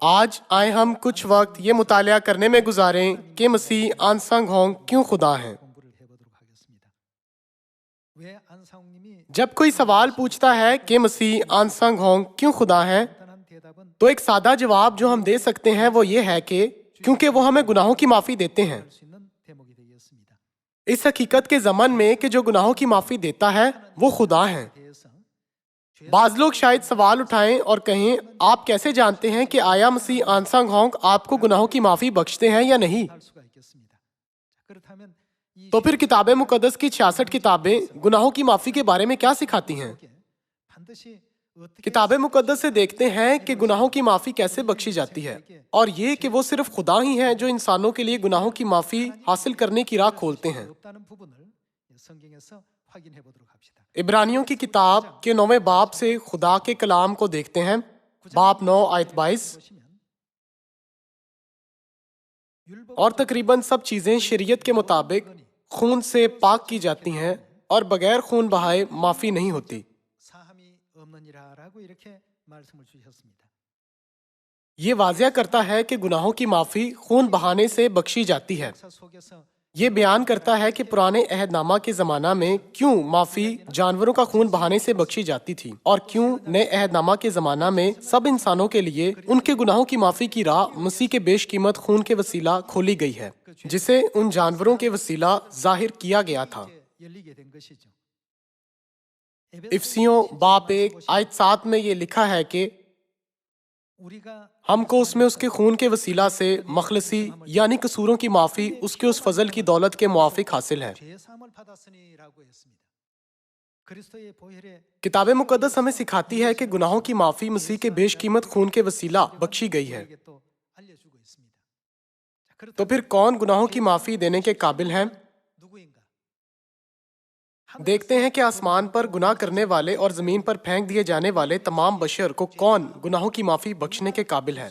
آج آئے ہم کچھ وقت یہ مطالعہ کرنے میں گزاریں کہ مسیح آنسانگ ہونگ کیوں خدا ہیں۔ جب کوئی سوال پوچھتا ہے کہ مسیح آنسانگ ہونگ کیوں خدا ہیں، تو ایک سادہ جواب جو ہم دے سکتے ہیں وہ یہ ہے کہ کیونکہ وہ ہمیں گناہوں کی معافی دیتے ہیں۔ اس حقیقت کے ضمن میں کہ جو گناہوں کی معافی دیتا ہے وہ خدا ہیں۔ بعض لوگ شاید سوال اٹھائیں اور کہیں، آپ کیسے جانتے ہیں کہ آیا مسیح آنسانگ ہونگ آپ کو گناہوں کی معافی بخشتے ہیں یا نہیں؟ تو پھر کتاب مقدس کی 66 کتابیں گناہوں کی معافی کے بارے میں کیا سکھاتی ہیں؟ کتاب مقدس سے دیکھتے ہیں کہ گناہوں کی معافی کیسے بخشی جاتی ہے، اور یہ کہ وہ صرف خدا ہی ہیں جو انسانوں کے لیے گناہوں کی معافی حاصل کرنے کی راہ کھولتے ہیں۔ عبرانیوں کی کتاب کے 9ویں باب سے خدا کے کلام کو دیکھتے ہیں، باب 9 آیت 22۔ اور تقریباً سب چیزیں شریعت کے مطابق خون سے پاک کی جاتی ہیں اور بغیر خون بہائے معافی نہیں ہوتی۔ یہ واضح کرتا ہے کہ گناہوں کی معافی خون بہانے سے بخشی جاتی ہے۔ یہ بیان کرتا ہے کہ پرانے عہد نامہ کے زمانہ میں کیوں معافی جانوروں کا خون بہانے سے بخشی جاتی تھی، اور کیوں نئے عہد نامہ کے زمانہ میں سب انسانوں کے لیے ان کے گناہوں کی معافی کی راہ مسیح کے بیش قیمت خون کے وسیلہ کھولی گئی ہے، جسے ان جانوروں کے وسیلہ ظاہر کیا گیا تھا۔ افسیوں باب 1 آیت 7 میں یہ لکھا ہے کہ ہم کو اس میں اس کے خون کے وسیلہ سے مخلصی یعنی قصوروں کی معافی اس کے اس فضل کی دولت کے موافق حاصل ہے۔ کتاب مقدس ہمیں سکھاتی ہے کہ گناہوں کی معافی مسیح کے بیش قیمت خون کے وسیلہ بخشی گئی ہے۔ تو پھر کون گناہوں کی معافی دینے کے قابل ہیں؟ دیکھتے ہیں کہ آسمان پر گناہ کرنے والے اور زمین پر پھینک دیے جانے والے تمام بشر کو کون گناہوں کی معافی بخشنے کے قابل ہے۔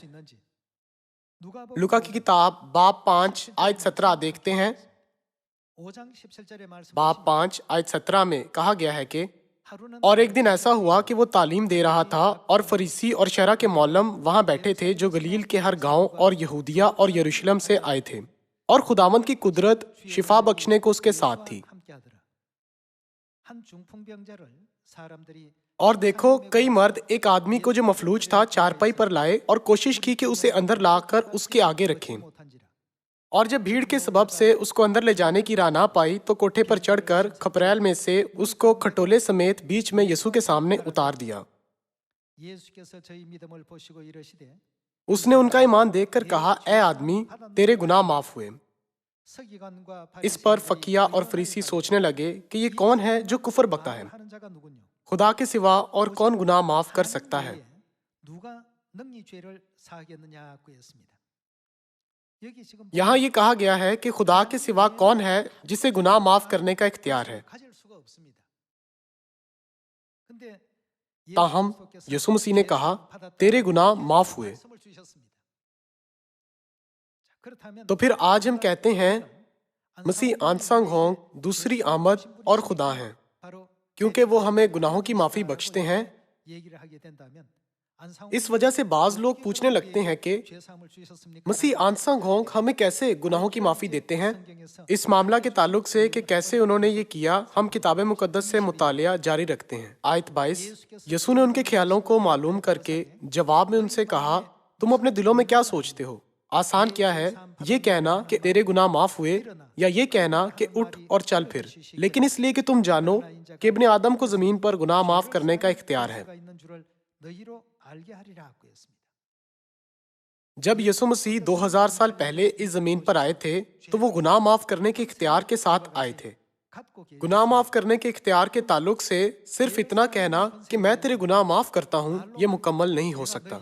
لوکا کی کتاب باب 5 آیت 17 دیکھتے ہیں۔ باب 5 آیت 17 میں کہا گیا ہے کہ اور ایک دن ایسا ہوا کہ وہ تعلیم دے رہا تھا اور فریسی اور شرع کے معلم وہاں بیٹھے تھے جو گلیل کے ہر گاؤں اور یہودیہ اور یروشلم سے آئے تھے، اور خداوند کی قدرت شفا بخشنے کو اس کے ساتھ تھی۔ اور دیکھو کئی مرد ایک آدمی کو جو مفلوج تھا چارپائی پر لائے اور کوشش کی کہ اسے اندر لا کر اس کے آگے رکھیں، اور جب بھیڑ کے سبب سے اس کو اندر لے جانے کی راہ نہ پائی تو کوٹھے پر چڑھ کر کھپریل میں سے اس کو کھٹولے سمیت بیچ میں یسوع کے سامنے اتار دیا۔ اس نے ان کا ایمان دیکھ کر کہا، اے آدمی، تیرے گناہ معاف ہوئے۔ اس پر فقیہ اور فریسی سوچنے لگے کہ یہ کون ہے جو کفر بکتا ہے؟ خدا کے سوا اور کون گناہ معاف کر سکتا ہے؟ یہاں یہ کہا گیا ہے کہ خدا کے سوا کون ہے جسے گناہ معاف کرنے کا اختیار ہے۔ تاہم یسوع مسیح نے کہا، تیرے گناہ معاف ہوئے۔ تو پھر آج ہم کہتے ہیں مسیح آنسانگ ہونگ دوسری آمد اور خدا ہیں، کیونکہ وہ ہمیں گناہوں کی معافی بخشتے ہیں۔ اس وجہ سے بعض لوگ پوچھنے لگتے ہیں کہ مسیح آنسانگ ہونگ ہمیں کیسے گناہوں کی معافی دیتے ہیں؟ اس معاملہ کے تعلق سے کہ کیسے انہوں نے یہ کیا، ہم کتاب مقدس سے مطالعہ جاری رکھتے ہیں۔ آیت 22، یسوع نے ان کے خیالوں کو معلوم کر کے جواب میں ان سے کہا، تم اپنے دلوں میں کیا سوچتے ہو؟ آسان کیا ہے یہ کہنا کہ تیرے گناہ معاف ہوئے، یا یہ کہنا کہ اٹھ اور چل پھر؟ لیکن اس لیے کہ تم جانو کہ ابن آدم کو زمین پر گناہ معاف کرنے کا اختیار ہے۔ جب یسوع مسیح 2000 سال پہلے اس زمین پر آئے تھے تو وہ گناہ معاف کرنے کے اختیار کے ساتھ آئے تھے۔ گناہ معاف کرنے کے اختیار کے تعلق سے صرف اتنا کہنا کہ میں تیرے گناہ معاف کرتا ہوں یہ مکمل نہیں ہو سکتا۔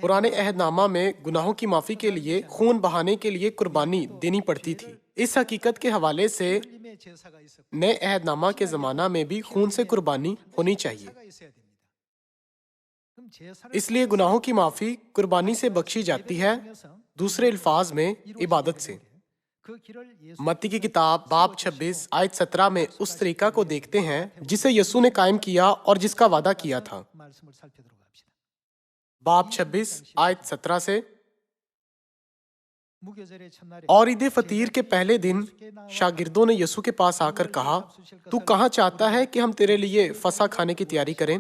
پرانے عہد نامہ میں گناہوں کی معافی کے لیے خون بہانے کے لیے قربانی دینی پڑتی تھی۔ اس حقیقت کے حوالے سے نئے عہد نامہ کے زمانہ میں بھی خون سے قربانی ہونی چاہیے۔ اس لیے گناہوں کی معافی قربانی سے بخشی جاتی ہے، دوسرے الفاظ میں عبادت سے۔ متی کی کتاب باب 26 آیت 17 میں اس طریقہ کو دیکھتے ہیں جسے یسوع نے قائم کیا اور جس کا وعدہ کیا تھا۔ बाब 26 आयत 17 से। और ईद फतीर के पहले दिन शागिर्दों ने यीशु के पास आकर कहा, तू कहाँ चाहता है कि हम तेरे लिए फसह खाने की तैयारी करें?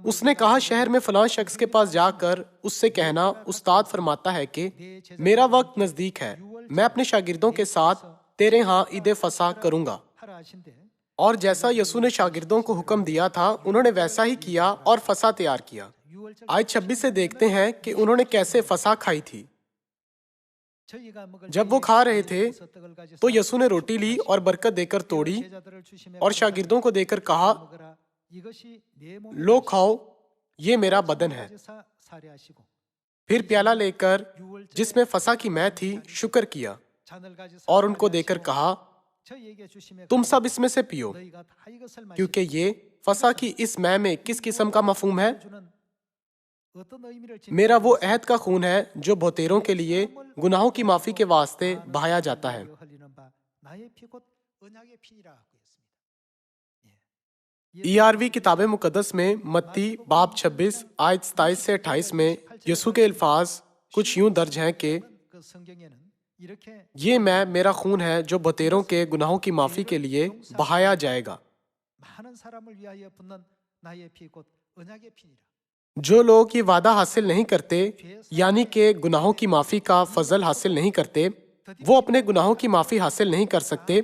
उसने कहा, शहर में फलां शख्स के पास जाकर उससे कहना, उस्ताद फरमाता है कि मेरा वक्त नजदीक है, मैं अपने शागिर्दों के साथ तेरे यहाँ ईद फसह करूंगा। और जैसा यीशु ने शागिर्दों को हुक्म दिया था, उन्होंने वैसा ही किया और फसह तैयार किया। आयत 26 से देखते हैं कि उन्होंने कैसे फसह खाई थी। जब वो खा रहे थे तो यीशु ने रोटी ली और बरकत देकर तोड़ी और शागिर्दों को देकर कहा, लो खाओ, ये मेरा बदन है। फिर प्याला लेकर जिसमें फसह की मैं थी शुक्र किया और उनको देकर कहा, तुम सब इसमें से पियो, क्योंकि ये फसह की इस मैं में किस किस्म का मफहूम है? मेरा वो अहद का खून है जो बहुतेरों के लिए गुनाहों की माफी के वास्ते बहाया जाता है। ERV किताब मुकद्दस में मत्ती बाब 26 आयत 27 से 28 में यीशु के अल्फाज कुछ यूं दर्ज हैं कि ये मैं मेरा खून है जो बहुतेरों के गुनाहों की माफी के लिए बहाया जाएगा। जो लोग ये वादा हासिल नहीं करते, यानी कि गुनाहों की माफी का फजल हासिल नहीं करते, वो अपने गुनाहों की माफी हासिल नहीं कर सकते,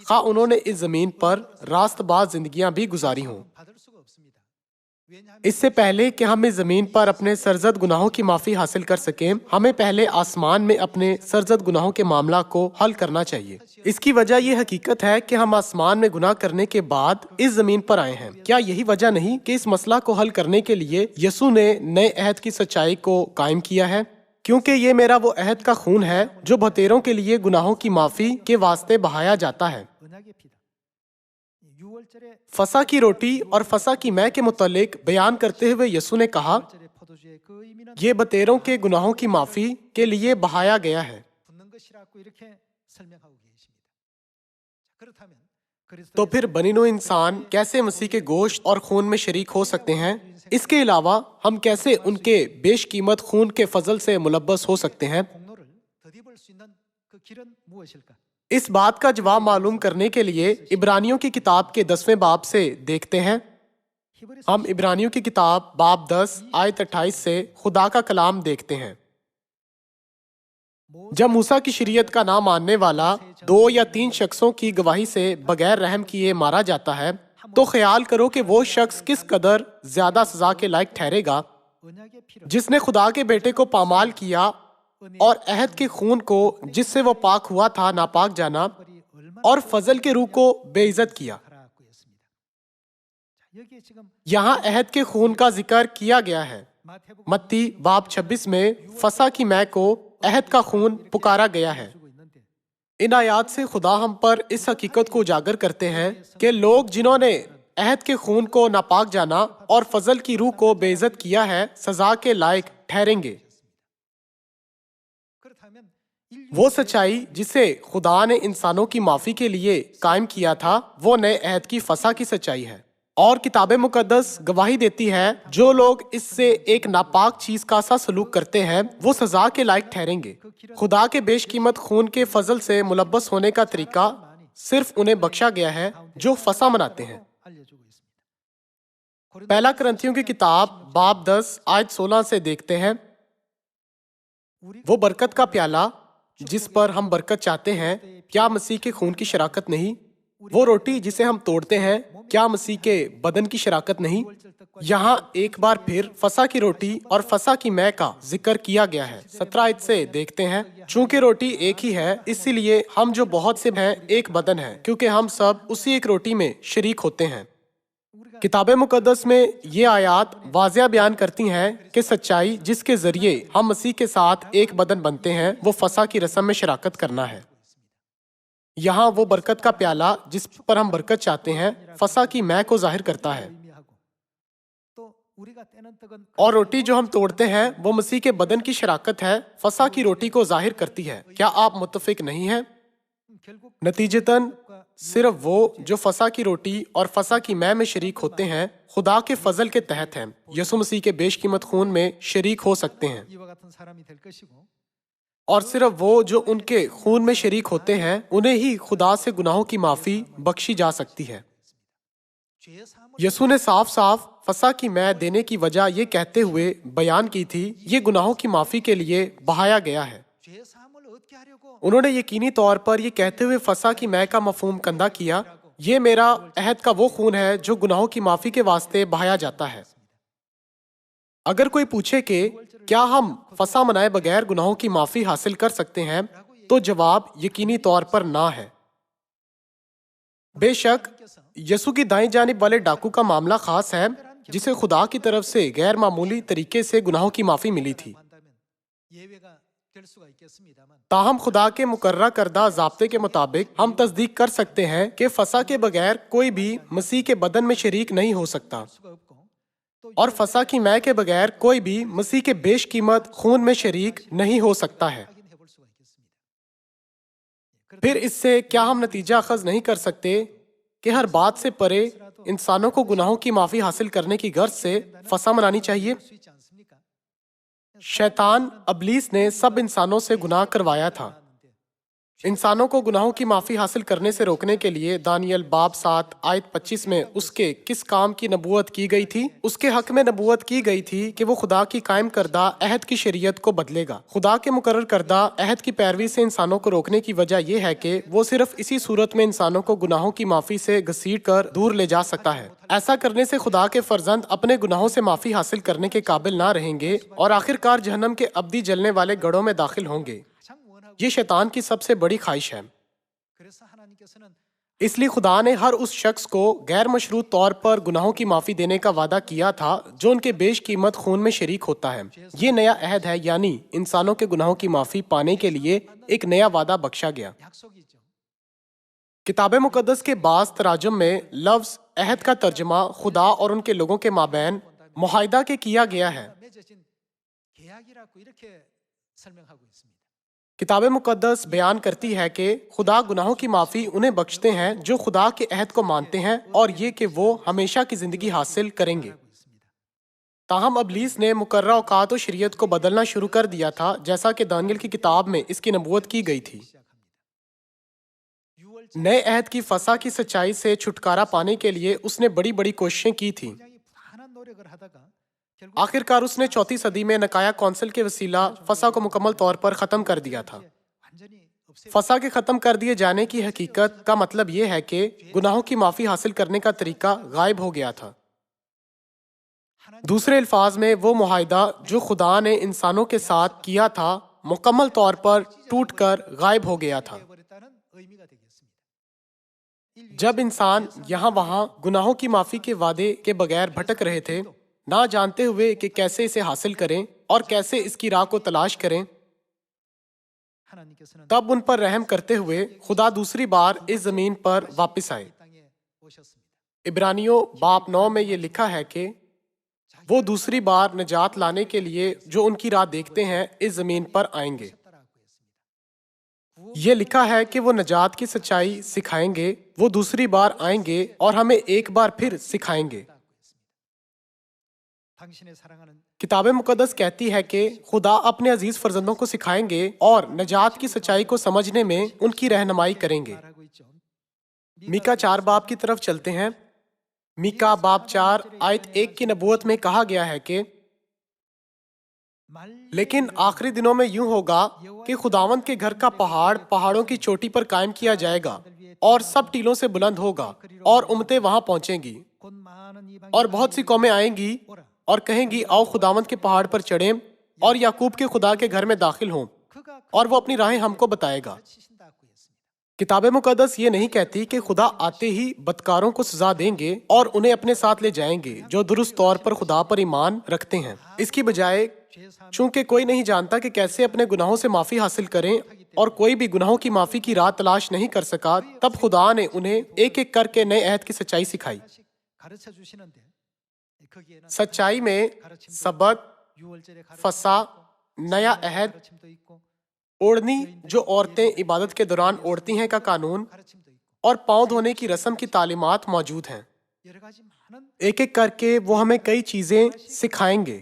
खा उन्होंने इस जमीन पर रास्तबाज जिंदगियां भी गुजारी हों। इससे पहले कि हम इस जमीन पर अपने सरजद गुनाहों की माफी हासिल कर सकें, हमें पहले आसमान में अपने सरजद गुनाहों के मामला को हल करना चाहिए। इसकी वजह यह हकीकत है कि हम आसमान में गुनाह करने के बाद इस जमीन पर आए हैं। क्या यही वजह नहीं कि इस मसला को हल करने के लिए यीशु ने नए अहद की सच्चाई को कायम किया है? क्योंकि ये मेरा वो अहद का खून है जो बहुतेरों के लिए गुनाहों की माफी के वास्ते बहाया जाता है। फसह की रोटी और फसह की मैं के मुतालिक बयान करते हुए यीशु ने कहा, ये बहुतेरों के गुनाहों की माफी के लिए बहाया गया है। तो फिर बनी नूं इंसान कैसे मसीह के गोश्त और खून में शरीक हो सकते हैं? इसके अलावा हम कैसे उनके बेशकीमत खून के फजल से मुलब्बस हो सकते हैं? इस बात का जवाब मालूम करने के लिए इब्रानियों की किताब के 10वें बाब से देखते हैं। हम इब्रानियों की किताब बाब 10 आयत 28 से खुदा का कलाम देखते हैं। जब मूसा की शरीयत का ना मानने वाला 2 या 3 शख्सों की गवाही से बगैर रहम किए मारा जाता है, तो ख्याल करो कि वो शख्स किस कदर ज्यादा सजा के लायक ठहरेगा, जिसने खुदा के बेटे को पामाल किया और अहद के खून को जिससे वो पाक हुआ था नापाक जाना और फजल के रूह को बेइज्जत किया। यहाँ अहद के खून का जिक्र किया गया है। मत्ती बाब 26 में फसह की मैं को अहद का खून पुकारा गया है। इन आयात से खुदा हम पर इस हकीकत को उजागर करते हैं कि लोग जिन्होंने अहद के खून को नापाक जाना और फजल की रूह को बेइज्जत किया है, सजा के लायक ठहरेंगे। वो सच्चाई जिसे खुदा ने इंसानों की माफी के लिए कायम किया था, वो नए अहद की फसह की सच्चाई है। और किताब मुकद्दस गवाही देती है, जो लोग इससे एक नापाक चीज का सा सलूक करते हैं, वो सजा के लायक ठहरेंगे। खुदा के बेशकीमत खून के फजल से मुलब्बस होने का तरीका सिर्फ उन्हें बख्शा गया है जो फसह मनाते हैं। पहला करंथियों की किताब बाब 10 आयत 16 से देखते हैं, वो बरकत का प्याला जिस पर हम बरकत चाहते हैं, क्या मसीह के खून की शराकत नहीं? वो रोटी जिसे हम तोड़ते हैं, क्या मसीह के बदन की शराकत नहीं? यहाँ एक बार फिर फसह की रोटी और फसह की मैं का जिक्र किया गया है। 17 आयत से देखते हैं, चूंकि रोटी एक ही है, इसीलिए हम जो बहुत से हैं एक बदन है, क्योंकि हम सब उसी एक रोटी में शरीक होते हैं। किताब मुकद्दस में ये आयात वाज़िया बयान करती हैं कि सच्चाई जिसके जरिए हम मसीह के साथ एक बदन बनते हैं, वो फसह की रस्म में शराकत करना है। यहाँ वो बरकत का प्याला जिस पर हम बरकत चाहते हैं, फसह की मैं को जाहिर करता है, और रोटी जो हम तोड़ते हैं वो मसीह के बदन की शराकत है, फसह की रोटी को जाहिर करती है। क्या आप मुत्तफिक नहीं हैं? नतीजतन सिर्फ वो जो फसा की रोटी और फसा की मैं में शरीक होते हैं खुदा के फजल के तहत हैं यसु मसीह के बेशकीमत खून में शरीक हो सकते हैं और सिर्फ वो जो उनके खून में शरीक होते हैं उन्हें ही खुदा से गुनाहों की माफी बख्शी जा सकती है। यसु ने साफ साफ फसा की मैं देने की वजह ये कहते हुए बयान की थी ये गुनाहों की माफी के लिए बहाया गया है। उन्होंने यकीनी तौर पर ये कहते हुए फसा की मैं का मफहूम कंधा किया ये मेरा अहद का वो खून है जो गुनाहों की माफी के वास्ते बहाया जाता है। अगर कोई पूछे कि क्या हम फसा मनाए बगैर गुनाहों की माफी हासिल कर सकते हैं तो जवाब यकीनी तौर पर ना है। बेशक यसु की दाईं जानिब वाले डाकू का मामला खास है जिसे खुदा की तरफ से गैर मामूली तरीके से गुनाहों की माफी मिली थी। ताहम खुदा के मुकर्रर करदा ज़ाब्ते के मुताबिक हम तस्दीक कर सकते हैं कि फसा के बगैर कोई भी मसीह के बदन में शरीक नहीं हो सकता और फसा की मैं के बगैर कोई भी मसीह के बेशकीमत खून में शरीक नहीं हो सकता है। फिर इससे क्या हम नतीजा अखज़ नहीं कर सकते कि हर बात से परे इंसानों को गुनाहों की माफी हासिल करने की गर्ज से फसा मनानी चाहिए। शैतान अबलीस ने सब इंसानों से गुनाह करवाया था। इंसानों को गुनाहों की माफी हासिल करने से रोकने के लिए दानियल बाब 7 आयत 25 में उसके किस काम की नबूवत की गई थी? उसके हक में नबूवत की गई थी कि वो खुदा की कायम करदा अहद की शरीयत को बदलेगा। खुदा के मुकर्रर करदा अहद की पैरवी से इंसानों को रोकने की वजह यह है कि वो सिर्फ इसी सूरत में इंसानों को गुनाहों की माफी से घसीट कर दूर ले जा सकता है। ऐसा करने से खुदा के फर्जंद अपने गुनाहों से माफी हासिल करने के काबिल ना रहेंगे और आखिरकार जहन्नम के अब्दी जलने वाले गढ़ों में दाखिल होंगे। ये शैतान की सबसे बड़ी ख्वाहिश है। इसलिए खुदा ने हर उस शख्स को गैर मशरूत तौर पर गुनाहों की माफी देने का वादा किया था जो उनके बेशकीमत खून में शरीक होता है। ये नया अहद है, यानी इंसानों के गुनाहों की माफी पाने के लिए एक नया वादा बख्शा गया। किताब मुकद्दस के बाज़ तराजुम में लफ्ज अहद का तर्जमा खुदा और उनके लोगों के माबैन मुआहिदा के किया गया है। किताब मुकद्दस बयान करती है कि खुदा गुनाहों की माफ़ी उन्हें बख्शते हैं जो खुदा के अहद को मानते हैं और ये कि वो हमेशा की ज़िंदगी हासिल करेंगे। ताहम अबलीस ने मुकर्रर औकात और शरीयत को बदलना शुरू कर दिया था जैसा कि दानियल की किताब में इसकी नबूवत की गई थी। नए अहद की फसा की सच्चाई से छुटकारा पाने के लिए उसने बड़ी बड़ी कोशिशें की थी। आखिरकार उसने 4वीं सदी में नकाया कौंसिल के वसीला फसा को मुकम्मल तौर पर ख़त्म कर दिया था। फसा के ख़त्म कर दिए जाने की हकीकत का मतलब यह है कि गुनाहों की माफ़ी हासिल करने का तरीका गायब हो गया था। दूसरे अल्फाज में वो मुआहिदा जो खुदा ने इंसानों के साथ किया था मुकम्मल तौर पर टूट कर गायब हो गया था। जब इंसान यहाँ वहाँ गुनाहों की माफ़ी के वादे के बगैर भटक रहे थे, ना जानते हुए कि कैसे इसे हासिल करें और कैसे इसकी राह को तलाश करें, तब उन पर रहम करते हुए खुदा दूसरी बार इस जमीन पर वापस आए। इब्रानियों बाब 9 में ये लिखा है कि वो दूसरी बार निजात लाने के लिए जो उनकी राह देखते हैं इस जमीन पर आएंगे। ये लिखा है कि वो निजात की सच्चाई सिखाएंगे, वो दूसरी बार आएंगे और हमें एक बार फिर सिखाएंगे। किताब मुकद्दस कहती है कि खुदा अपने अजीज फर्जंदों को सिखाएंगे और निजात की सच्चाई को समझने में उनकी रहनुमाई करेंगे। मीका 4 बाब की तरफ चलते हैं। मीका बाब 4 आयत 1 की नबूवत में कहा गया है कि लेकिन आखिरी दिनों में यूं होगा कि खुदावंद के घर का पहाड़ पहाड़ों की चोटी पर कायम किया जाएगा और सब टीलों से बुलंद होगा और उम्मतें वहां पहुंचेंगी और बहुत सी कौमें आएंगी और कहेंगी आओ खुदावंद के पहाड़ पर चढ़ें और याकूब के खुदा के घर में दाखिल हों और वो अपनी राहें हमको बताएगा। किताब मुकद्दस ये नहीं कहती कि खुदा आते ही बदकारों को सजा देंगे और उन्हें अपने साथ ले जाएंगे जो दुरुस्त तौर पर खुदा पर ईमान रखते हैं। इसकी बजाय चूंकि कोई नहीं जानता कि कैसे अपने गुनाहों से माफी हासिल करें और कोई भी गुनाहों की माफी की राह तलाश नहीं कर सका, तब खुदा ने उन्हें एक एक करके नए अहद की सच्चाई सिखाई। सच्चाई में सबत, फसा, नया अहद, ओढ़नी जो औरतें इबादत के दौरान ओढ़ती हैं का कानून और पाँव धोने की रस्म की तालीमात मौजूद हैं। एक एक करके वो हमें कई चीजें सिखाएंगे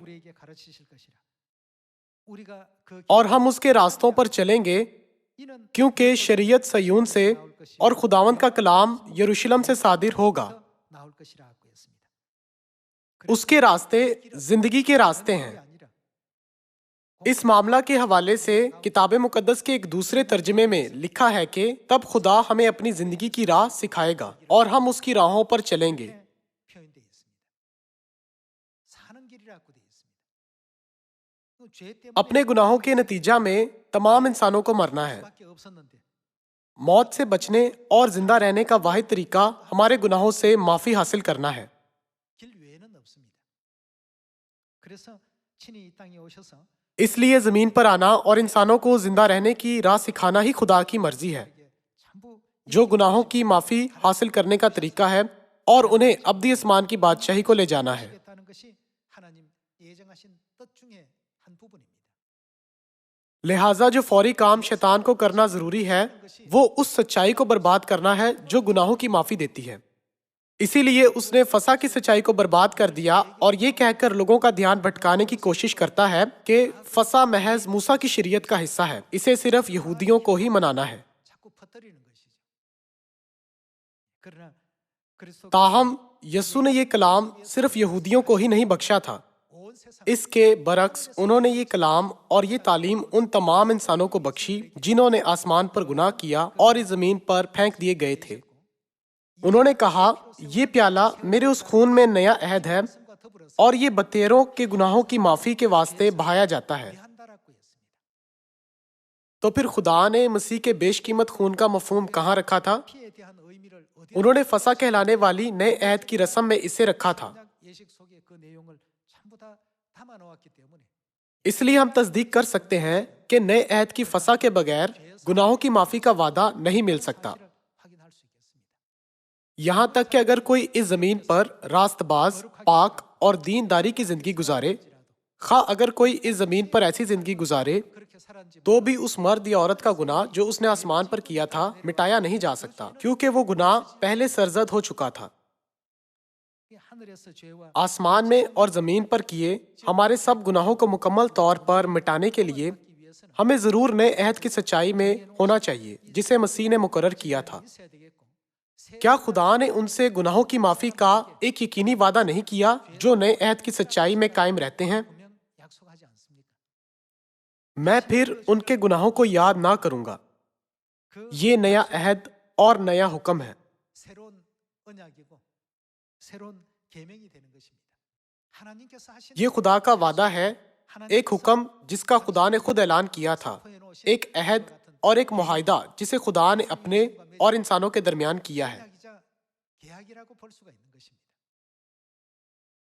और हम उसके रास्तों पर चलेंगे, क्योंकि शरीयत सयून से और खुदावंद का कलाम यरूशलेम से सादिर होगा। उसके रास्ते जिंदगी के रास्ते हैं। इस मामला के हवाले से किताब मुकद्दस के एक दूसरे तर्जमे में लिखा है कि तब खुदा हमें अपनी जिंदगी की राह सिखाएगा और हम उसकी राहों पर चलेंगे। अपने गुनाहों के नतीजा में तमाम इंसानों को मरना है। मौत से बचने और जिंदा रहने का वाहिद तरीका हमारे गुनाहों से माफी हासिल करना है। इसलिए जमीन पर आना और इंसानों को जिंदा रहने की राह सिखाना ही खुदा की मर्जी है, जो गुनाहों की माफी हासिल करने का तरीका है और उन्हें अब्दी आसमान की बादशाही को ले जाना है। लिहाजा जो फौरी काम शैतान को करना जरूरी है वो उस सच्चाई को बर्बाद करना है जो गुनाहों की माफी देती है। इसीलिए उसने फसा की सच्चाई को बर्बाद कर दिया और ये कहकर लोगों का ध्यान भटकाने की कोशिश करता है कि फसा महज मूसा की शरीयत का हिस्सा है, इसे सिर्फ यहूदियों को ही मनाना है। ताहम यसु ने ये कलाम सिर्फ यहूदियों को ही नहीं बख्शा था। इसके बरक्स उन्होंने ये कलाम और ये तालीम उन तमाम इंसानों को बख्शी जिन्होंने आसमान पर गुनाह किया और इस जमीन पर फेंक दिए गए थे। उन्होंने कहा, ये प्याला मेरे उस खून में नया अहद है और ये बतेरों के गुनाहों की माफी के वास्ते बहाया जाता है। तो फिर खुदा ने मसीह के बेशकीमत खून का मफहूम कहाँ रखा था? उन्होंने फसा कहलाने वाली नए अहद की रस्म में इसे रखा था। इसलिए हम तस्दीक कर सकते हैं कि नए अहद की फसा के बगैर गुनाहों की माफी का वादा नहीं मिल सकता। यहाँ तक कि अगर कोई इस जमीन पर रास्तबाज, पाक और दीनदारी की जिंदगी गुजारे, अगर कोई इस जमीन पर ऐसी जिंदगी गुजारे, तो भी उस मर्द या औरत का गुनाह जो उसने आसमान पर किया था मिटाया नहीं जा सकता, क्योंकि वो गुनाह पहले सरजद हो चुका था। आसमान में और जमीन पर किए हमारे सब गुनाहों को मुकम्मल तौर पर मिटाने के लिए हमें जरूर नए अहद की सच्चाई में होना चाहिए जिसे मसीह ने मुकर्रर किया था। क्या खुदा ने उनसे गुनाहों की माफी का एक यकीनी वादा नहीं किया जो नए अहद की सच्चाई में कायम रहते हैं? मैं फिर उनके गुनाहों को याद ना करूंगा। ये नया अहद और नया हुक्म है। ये खुदा का वादा है, एक हुक्म जिसका खुदा ने खुद ऐलान किया था, एक अहद और एक मुआहिदा जिसे खुदा ने अपने और इंसानों के दरमियान किया है।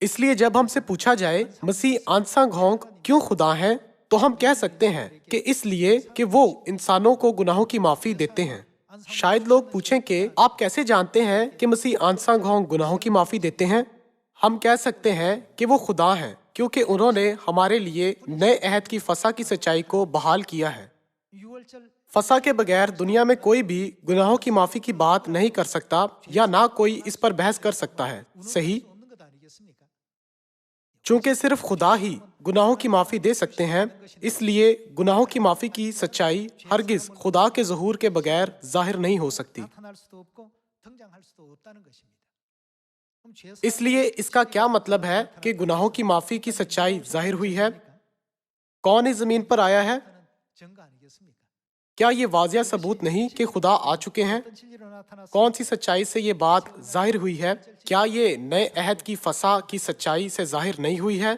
इसलिए जब हमसे पूछा जाए मसीह आंसा घोंक क्यों खुदा हैं, तो हम कह सकते हैं कि इसलिए कि वो इंसानों को गुनाहों की माफी देते हैं। शायद लोग पूछें कि आप कैसे जानते हैं कि मसीह आंसा घोंक गुनाहों की माफी देते हैं? हम कह सकते हैं कि वो खुदा हैं क्योंकि उन्होंने हमारे लिए नए अहद की फसा की सच्चाई को बहाल किया है। फसा के बगैर दुनिया में कोई भी गुनाहों की माफी की बात नहीं कर सकता या ना कोई इस पर बहस कर सकता है। सही? चूंकि सिर्फ खुदा ही गुनाहों की माफी दे सकते हैं, इसलिए गुनाहों की माफी की सच्चाई हरगिज खुदा के ज़हूर के बगैर जाहिर नहीं हो सकती। इसलिए इसका क्या मतलब है कि गुनाहों की माफी की सच्चाई जाहिर हुई है? कौन इस जमीन पर आया है? क्या ये वाजिया सबूत नहीं कि खुदा आ चुके हैं? कौन सी सच्चाई से ये बात जाहिर हुई है? क्या ये नए अहद की फसा की सच्चाई से जाहिर नहीं हुई है?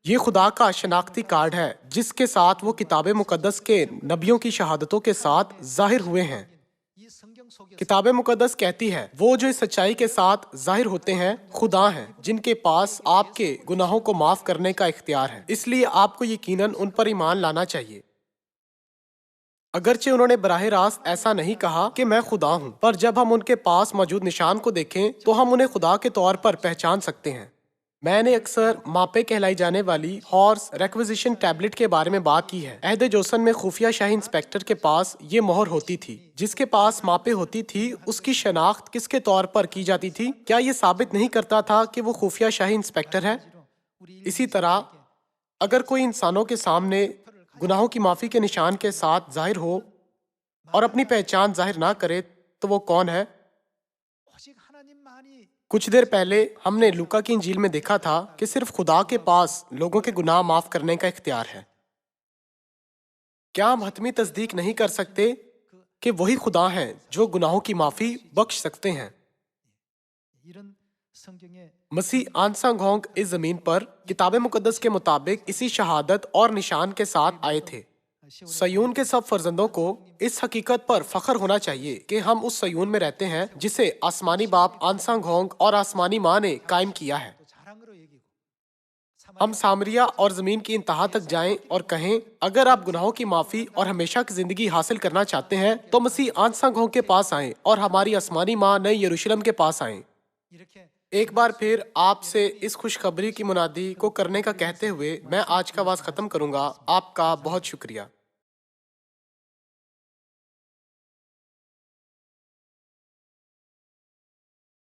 ये खुदा का शनाख्ती कार्ड है जिसके साथ वो किताब मुकद्दस के नबियों की शहादतों के साथ जाहिर हुए हैं। किताब मुकद्दस कहती है वो जो इस सच्चाई के साथ जाहिर होते हैं खुदा हैं जिनके पास आपके गुनाहों को माफ करने का इख्तियार है। इसलिए आपको यकीनन उन पर ईमान लाना चाहिए। अगरचे उन्होंने बराह रास्त ऐसा नहीं कहा कि मैं खुदा हूँ, पर जब हम उनके पास मौजूद निशान को देखें तो हम उन्हें खुदा के तौर पर पहचान सकते हैं। میں نے اکثر ماپے کہلائی جانے والی ہارس ریکویزیشن ٹیبلٹ کے بارے میں بات کی ہے۔ عہد جوسن میں خفیہ شاہی انسپیکٹر کے پاس یہ مہر ہوتی تھی۔ جس کے پاس ماپے ہوتی تھی اس کی شناخت کس کے طور پر کی جاتی تھی؟ کیا یہ ثابت نہیں کرتا تھا کہ وہ خفیہ شاہی انسپیکٹر ہے؟ اسی طرح اگر کوئی انسانوں کے سامنے گناہوں کی معافی کے نشان کے ساتھ ظاہر ہو اور اپنی پہچان ظاہر نہ کرے تو وہ کون ہے؟ کچھ دیر پہلے ہم نے لوکا کی انجیل میں دیکھا تھا کہ صرف خدا کے پاس لوگوں کے گناہ معاف کرنے کا اختیار ہے۔ کیا ہم حتمی تصدیق نہیں کر سکتے کہ وہی خدا ہیں جو گناہوں کی معافی بخش سکتے ہیں؟ مسیح آنسانگ ہونگ اس زمین پر کتاب مقدس کے مطابق اسی شہادت اور نشان کے ساتھ آئے تھے۔ سیون کے سب فرزندوں کو اس حقیقت پر فخر ہونا چاہیے کہ ہم اس سیون میں رہتے ہیں جسے آسمانی باپ آنسانگ ہونگ اور آسمانی ماں نے قائم کیا ہے۔ ہم سامریا اور زمین کی انتہا تک جائیں اور کہیں اگر آپ گناہوں کی معافی اور ہمیشہ کی زندگی حاصل کرنا چاہتے ہیں تو مسیح آنسانگ ہونگ کے پاس آئیں اور ہماری آسمانی ماں نئی یروشلم کے پاس آئیں۔ ایک بار پھر آپ سے اس خوشخبری کی منادی کو کرنے کا کہتے ہوئے میں آج کا واعظ ختم کروں گا۔ آپ کا بہت شکریہ۔